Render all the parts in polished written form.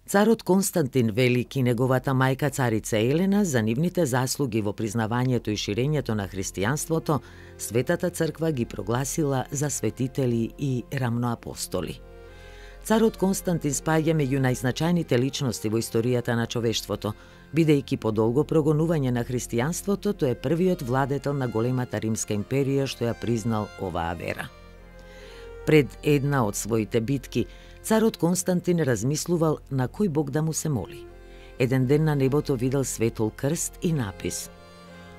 Царот Константин Велики и неговата мајка царица Елена за нивните заслуги во признавањето и ширењето на христијанството, Светата црква ги прогласила за светители и рамноапостоли. Царот Константин спаѓа меѓу најзначајните личности во историјата на човештвото, бидејќи по долго прогонување на христијанството, тој е првиот владетел на големата римска империја што ја признал оваа вера. Пред една од своите битки, царот Константин размислувал на кој бог да му се моли. Еден ден на небото видел светол крст и напис: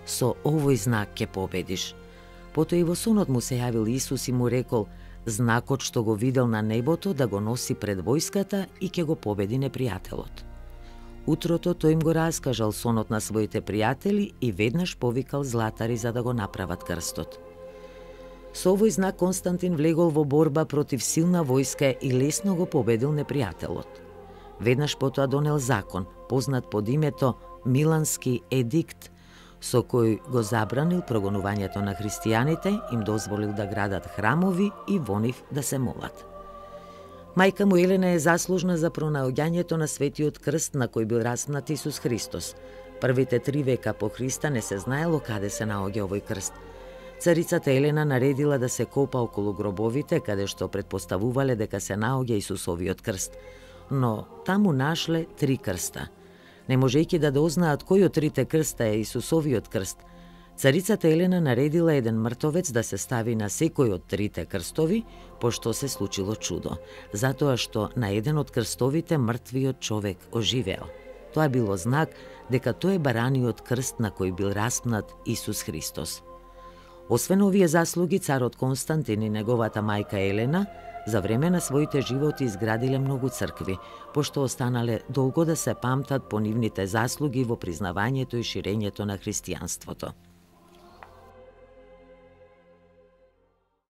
"Со овој знак ќе победиш." Потоа и во сонот му се јавил Исус и му рекол: "Знакот што го видел на небото да го носи пред војската и ќе го победи непријателот." Утрото тој им го раскажал сонот на своите пријатели и веднаш повикал златари за да го направат крстот. Со овој знак Константин влегол во борба против силна војска и лесно го победил непријателот. Веднаш потоа донел закон, познат под името Милански едикт, со кој го забранил прогонувањето на христијаните, им дозволил да градат храмови и во нив да се молат. Мајка му Елена е заслужна за пронаоѓањето на светиот крст на кој бил распнат Исус Христос. Првите 3 века по Христа не се знаело каде се наоѓа овој крст. Царицата Елена наредила да се копа околу гробовите, каде што предпоставувале дека се наоѓа Исусовиот крст, но таму нашле 3 крста. Не можејќи да дознаат кој од 3 крста е Исусовиот крст, царицата Елена наредила еден мртовец да се стави на секој од 3 крстови, пошто се случило чудо, затоа што на еден од крстовите мртвиот човек оживеал. Тоа било знак дека тој е бараниот крст на кој бил распнат Исус Христос. Освен овие заслуги, царот Константин и неговата мајка Елена за време на своите животи изградиле многу цркви, пошто останале долго да се памтат по нивните заслуги во признавањето и ширењето на христијанството.